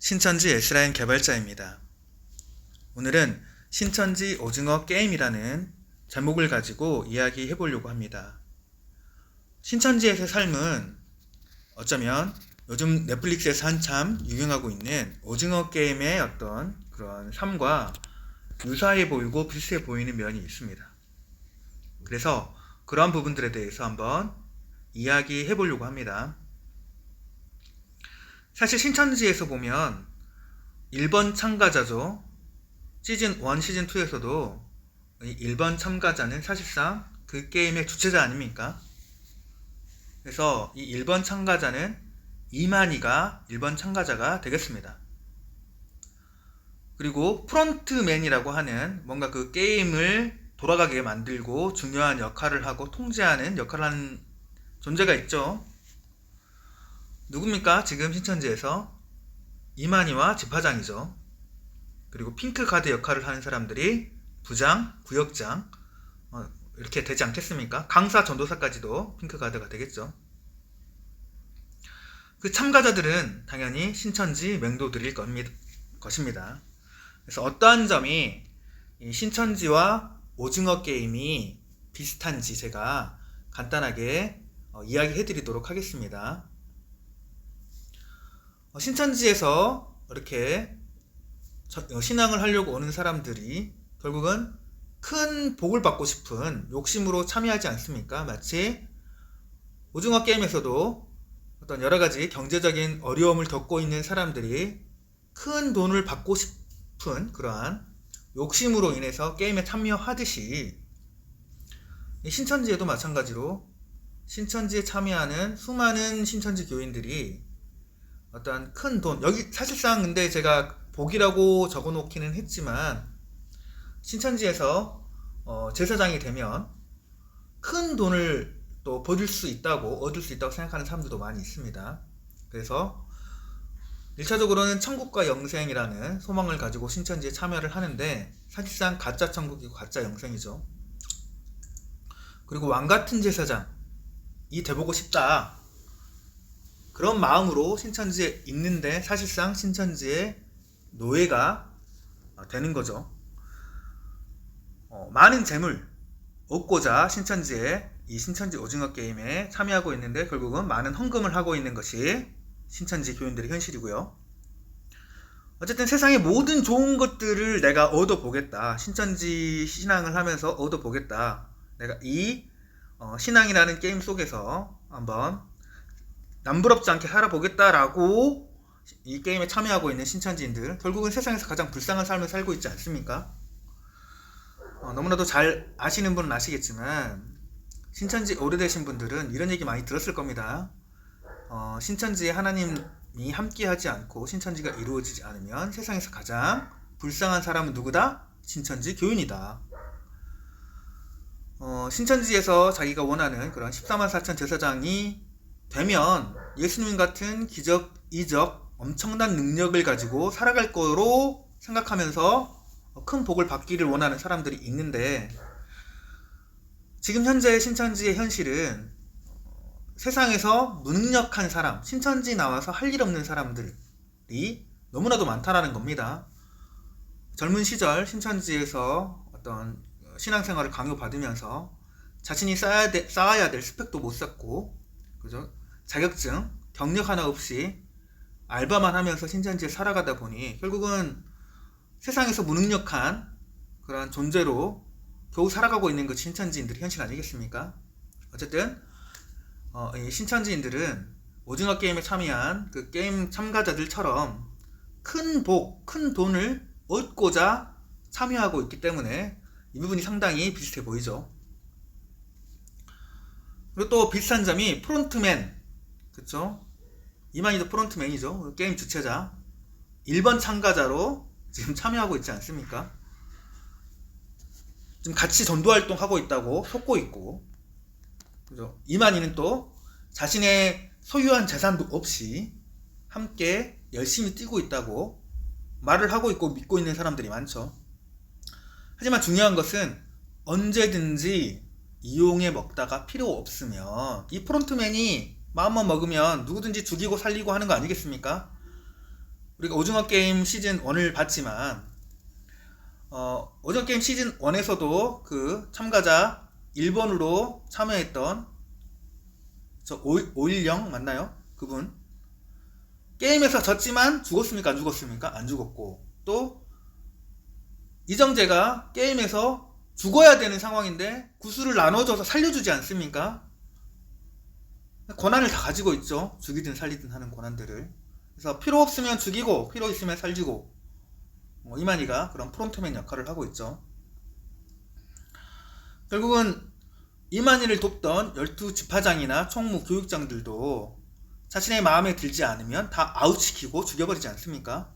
신천지 S라인 개발자입니다. 오늘은 신천지 오징어 게임이라는 제목을 가지고 이야기해 보려고 합니다. 신천지에서의 삶은 어쩌면 요즘 넷플릭스에서 한참 유행하고 있는 오징어 게임의 어떤 그런 삶과 유사해 보이고 비슷해 보이는 면이 있습니다. 그래서 그러한 부분들에 대해서 한번 이야기해 보려고 합니다. 사실 신천지에서 보면 1번 참가자죠. 시즌 1, 시즌 2에서도 1번 참가자는 사실상 그 게임의 주체자 아닙니까? 그래서 이 1번 참가자는 이만희가 1번 참가자가 되겠습니다. 그리고 프론트맨이라고 하는 뭔가 그 게임을 돌아가게 만들고 중요한 역할을 하고 통제하는 역할을 하는 존재가 있죠. 누굽니까? 지금 신천지에서 이만희와 집화장이죠. 그리고 핑크가드 역할을 하는 사람들이 부장, 구역장 이렇게 되지 않겠습니까? 강사, 전도사까지도 핑크가드가 되겠죠. 그 참가자들은 당연히 신천지 맹도들일 것입니다. 그래서 어떠한 점이 이 신천지와 오징어 게임이 비슷한지 제가 간단하게 이야기해 드리도록 하겠습니다. 신천지에서 이렇게 신앙을 하려고 오는 사람들이 결국은 큰 복을 받고 싶은 욕심으로 참여하지 않습니까? 마치 오징어 게임에서도 어떤 여러 가지 경제적인 어려움을 겪고 있는 사람들이 큰 돈을 받고 싶은 그러한 욕심으로 인해서 게임에 참여하듯이 신천지에도 마찬가지로 신천지에 참여하는 수많은 신천지 교인들이 어떤 큰 돈, 여기 사실상 근데 제가 복이라고 적어 놓기는 했지만 신천지에서 제사장이 되면 큰 돈을 또 얻을 수 있다고 생각하는 사람들도 많이 있습니다. 그래서 1차적으로는 천국과 영생이라는 소망을 가지고 신천지에 참여를 하는데 사실상 가짜 천국이고 가짜 영생이죠. 그리고 왕같은 제사장이 돼보고 싶다, 그런 마음으로 신천지에 있는데 사실상 신천지의 노예가 되는 거죠. 많은 재물 얻고자 이 신천지 오징어 게임에 참여하고 있는데 결국은 많은 헌금을 하고 있는 것이 신천지 교인들의 현실이고요. 어쨌든 세상의 모든 좋은 것들을 내가 얻어보겠다, 신천지 신앙을 하면서 얻어보겠다, 내가 이 신앙이라는 게임 속에서 한번 남부럽지 않게 살아보겠다라고 이 게임에 참여하고 있는 신천지인들, 결국은 세상에서 가장 불쌍한 삶을 살고 있지 않습니까? 너무나도 잘 아시는 분은 아시겠지만 신천지 오래되신 분들은 이런 얘기 많이 들었을 겁니다. 신천지에 하나님이 함께하지 않고 신천지가 이루어지지 않으면 세상에서 가장 불쌍한 사람은 누구다? 신천지 교인이다. 신천지에서 자기가 원하는 그런 14만 4천 제사장이 되면 예수님 같은 기적, 이적, 엄청난 능력을 가지고 살아갈 거로 생각하면서 큰 복을 받기를 원하는 사람들이 있는데, 지금 현재 신천지의 현실은 세상에서 무능력한 사람, 신천지 나와서 할 일 없는 사람들이 너무나도 많다라는 겁니다. 젊은 시절 신천지에서 어떤 신앙생활을 강요받으면서 자신이 쌓아야 될 스펙도 못 쌓고, 그죠? 자격증, 경력 하나 없이 알바만 하면서 신천지에 살아가다 보니 결국은 세상에서 무능력한 그런 존재로 겨우 살아가고 있는 것이 신천지인들의 현실 아니겠습니까? 어쨌든 이 신천지인들은 오징어 게임에 참여한 그 게임 참가자들처럼 큰 복, 큰 돈을 얻고자 참여하고 있기 때문에 이 부분이 상당히 비슷해 보이죠. 그리고 또 비슷한 점이 프론트맨, 그쵸? 이만희도 프론트맨이죠. 게임 주체자 1번 참가자로 지금 참여하고 있지 않습니까? 지금 같이 전도활동하고 있다고 속고 있고, 그죠? 이만희는 또 자신의 소유한 재산도 없이 함께 열심히 뛰고 있다고 말을 하고 있고 믿고 있는 사람들이 많죠. 하지만 중요한 것은 언제든지 이용해 먹다가 필요 없으면 이 프론트맨이 마음만 먹으면 누구든지 죽이고 살리고 하는 거 아니겠습니까? 우리가 오징어 게임 시즌 1을 봤지만 오징어 게임 시즌 1에서도 그 참가자 1번으로 참여했던 저 오일영 맞나요? 그분 게임에서 졌지만 죽었습니까? 안 죽었습니까? 안 죽었고, 또 이정재가 게임에서 죽어야 되는 상황인데 구슬을 나눠줘서 살려주지 않습니까? 권한을 다 가지고 있죠. 죽이든 살리든 하는 권한들을. 그래서 필요 없으면 죽이고 필요 있으면 살리고, 이만희가 그런 프론트맨 역할을 하고 있죠. 결국은 이만희를 돕던 12지파장이나 총무 교육장들도 자신의 마음에 들지 않으면 다 아웃시키고 죽여버리지 않습니까?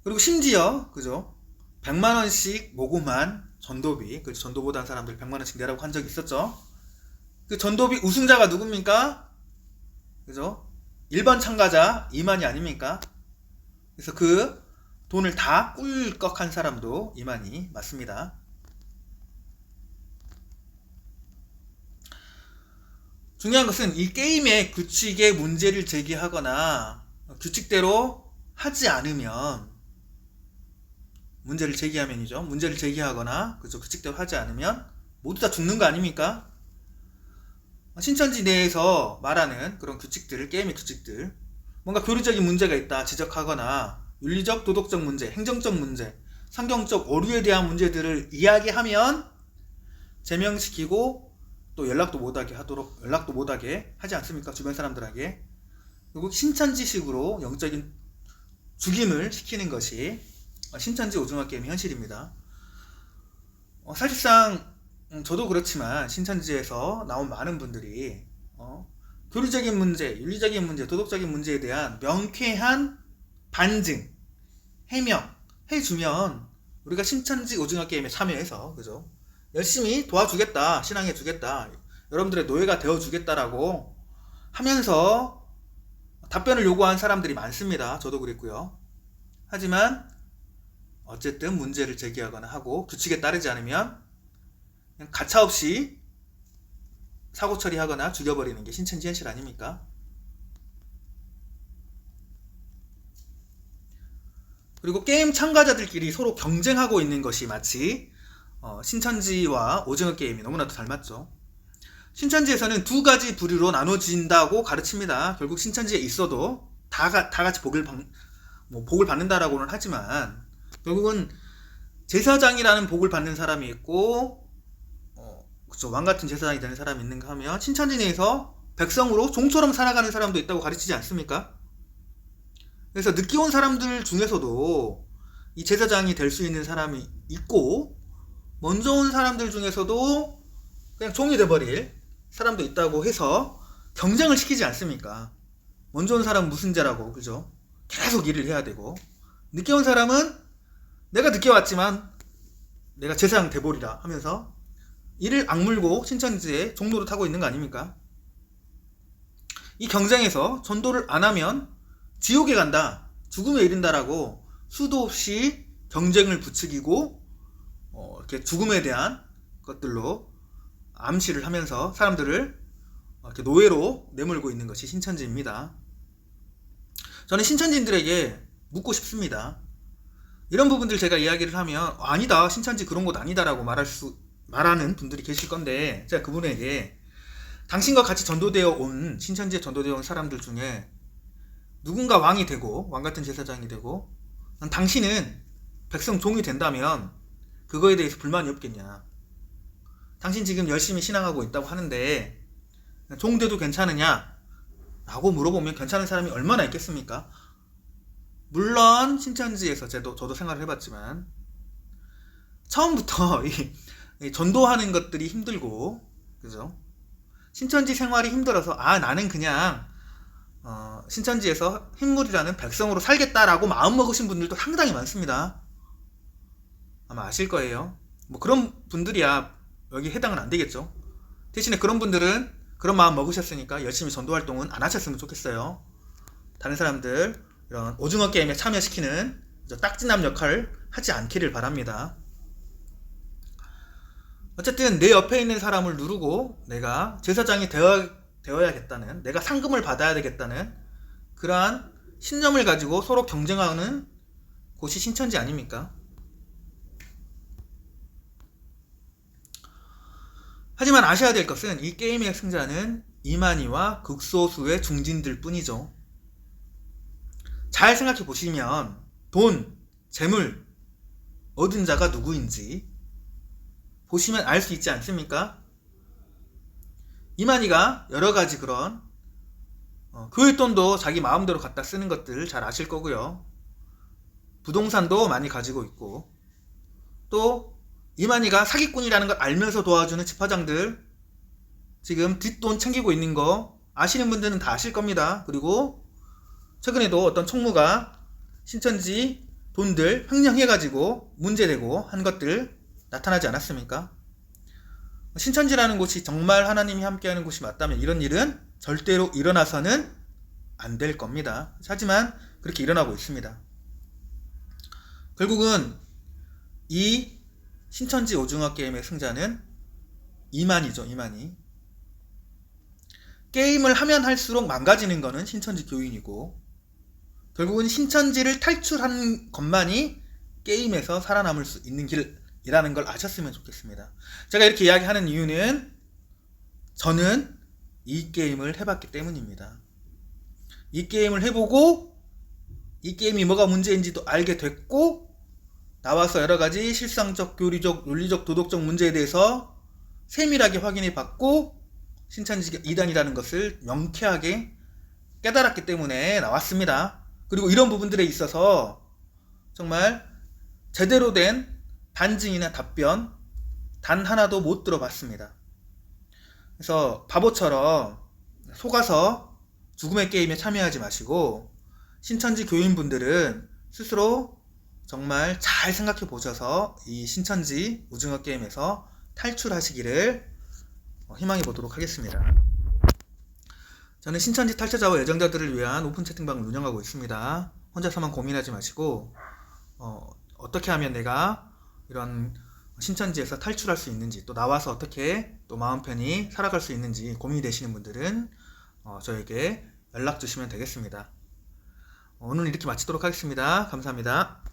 그리고 심지어 그죠? 100만원씩 모금한 전도비, 그 전도보단 사람들 100만원씩 내라고 한 적이 있었죠. 그 전도비 우승자가 누굽니까? 그죠? 1번 참가자 이만희 아닙니까? 그래서 그 돈을 다 꿀꺽한 사람도 이만희 맞습니다. 중요한 것은 이 게임의 규칙에 문제를 제기하거나 규칙대로 하지 않으면, 문제를 제기하면이죠. 문제를 제기하거나 그죠, 규칙대로 하지 않으면 모두 다 죽는 거 아닙니까? 신천지 내에서 말하는 그런 규칙들, 게임의 규칙들, 뭔가 교리적인 문제가 있다 지적하거나 윤리적, 도덕적 문제, 행정적 문제, 성경적 오류에 대한 문제들을 이야기하면 제명시키고 또 연락도 못하게 하지 않습니까? 주변 사람들에게. 그리고 신천지식으로 영적인 죽임을 시키는 것이 신천지 오징어 게임의 현실입니다. 사실상 저도 그렇지만 신천지에서 나온 많은 분들이 교리적인 문제, 윤리적인 문제, 도덕적인 문제에 대한 명쾌한 반증, 해명 해주면 우리가 신천지 오징어 게임에 참여해서 그죠? 열심히 도와주겠다, 신앙해주겠다, 여러분들의 노예가 되어주겠다라고 하면서 답변을 요구한 사람들이 많습니다. 저도 그랬고요. 하지만 어쨌든 문제를 제기하거나 하고 규칙에 따르지 않으면 그냥 가차없이 사고 처리하거나 죽여버리는 게 신천지 현실 아닙니까? 그리고 게임 참가자들끼리 서로 경쟁하고 있는 것이 마치 신천지와 오징어 게임이 너무나도 닮았죠. 신천지에서는 두 가지 부류로 나눠진다고 가르칩니다. 결국 신천지에 있어도 다 같이 복을 받는다라고는 하지만 결국은 제사장이라는 복을 받는 사람이 있고 그쵸, 왕같은 제사장이 되는 사람이 있는가 하면 신천지 내에서 백성으로 종처럼 살아가는 사람도 있다고 가르치지 않습니까? 그래서 늦게 온 사람들 중에서도 이 제사장이 될 수 있는 사람이 있고, 먼저 온 사람들 중에서도 그냥 종이 돼버릴 사람도 있다고 해서 경쟁을 시키지 않습니까? 먼저 온 사람은 무슨 죄라고, 그죠? 계속 일을 해야 되고, 늦게 온 사람은 내가 늦게 왔지만 내가 제사장 돼버리라 하면서 이를 악물고 신천지에 종로를 타고 있는 거 아닙니까? 이 경쟁에서 전도를 안 하면 지옥에 간다, 죽음에 이른다라고 수도 없이 경쟁을 부추기고 이렇게 죽음에 대한 것들로 암시를 하면서 사람들을 이렇게 노예로 내몰고 있는 것이 신천지입니다. 저는 신천지인들에게 묻고 싶습니다. 이런 부분들 제가 이야기를 하면 아니다, 신천지 그런 곳 아니다라고 말하는 분들이 계실 건데, 제가 그분에게 당신과 같이 전도되어 온, 신천지에 전도되어 온 사람들 중에 누군가 왕이 되고 왕같은 제사장이 되고 당신은 백성 종이 된다면 그거에 대해서 불만이 없겠냐? 당신 지금 열심히 신앙하고 있다고 하는데 종 돼도 괜찮으냐? 라고 물어보면 괜찮은 사람이 얼마나 있겠습니까? 물론 신천지에서 저도 생활을 해봤지만 처음부터 이 전도하는 것들이 힘들고, 그죠? 신천지 생활이 힘들어서 나는 그냥 신천지에서 흰물이라는 백성으로 살겠다라고 마음먹으신 분들도 상당히 많습니다. 아마 아실 거예요. 뭐 그런 분들이야 여기 해당은 안 되겠죠. 대신에 그런 분들은 그런 마음 먹으셨으니까 열심히 전도 활동은 안 하셨으면 좋겠어요. 다른 사람들 이런 오징어 게임에 참여시키는 딱지남 역할을 하지 않기를 바랍니다. 어쨌든 내 옆에 있는 사람을 누르고 내가 제사장이 되어야겠다는, 내가 상금을 받아야 되겠다는 그러한 신념을 가지고 서로 경쟁하는 곳이 신천지 아닙니까? 하지만 아셔야 될 것은 이 게임의 승자는 이만희와 극소수의 중진들 뿐이죠. 잘 생각해 보시면 돈, 재물 얻은 자가 누구인지 보시면 알 수 있지 않습니까? 이만희가 여러가지 그런 교회 돈도 자기 마음대로 갖다 쓰는 것들 잘 아실 거고요. 부동산도 많이 가지고 있고, 또 이만희가 사기꾼이라는 걸 알면서 도와주는 집화장들 지금 뒷돈 챙기고 있는 거 아시는 분들은 다 아실 겁니다. 그리고 최근에도 어떤 총무가 신천지 돈들 횡령해가지고 문제되고 한 것들 나타나지 않았습니까? 신천지라는 곳이 정말 하나님이 함께하는 곳이 맞다면 이런 일은 절대로 일어나서는 안 될 겁니다. 하지만 그렇게 일어나고 있습니다. 결국은 이 신천지 오징어 게임의 승자는 이만희죠. 이만희. 게임을 하면 할수록 망가지는 거는 신천지 교인이고, 결국은 신천지를 탈출하는 것만이 게임에서 살아남을 수 있는 길이라는 걸 아셨으면 좋겠습니다. 제가 이렇게 이야기하는 이유는 저는 이 게임을 해봤기 때문입니다. 이 게임을 해보고 이 게임이 뭐가 문제인지도 알게 됐고, 나와서 여러가지 실상적, 교리적, 논리적, 도덕적 문제에 대해서 세밀하게 확인해 봤고 신천지가 이단이라는 것을 명쾌하게 깨달았기 때문에 나왔습니다. 그리고 이런 부분들에 있어서 정말 제대로 된 반증이나 답변 단 하나도 못 들어봤습니다. 그래서 바보처럼 속아서 죽음의 게임에 참여하지 마시고, 신천지 교인분들은 스스로 정말 잘 생각해 보셔서 이 신천지 오징어 게임에서 탈출하시기를 희망해 보도록 하겠습니다. 저는 신천지 탈퇴자와 예정자들을 위한 오픈 채팅방을 운영하고 있습니다. 혼자서만 고민하지 마시고 어떻게 하면 내가 이런 신천지에서 탈출할 수 있는지, 또 나와서 어떻게 또 마음 편히 살아갈 수 있는지 고민이 되시는 분들은 저에게 연락 주시면 되겠습니다. 오늘 이렇게 마치도록 하겠습니다. 감사합니다.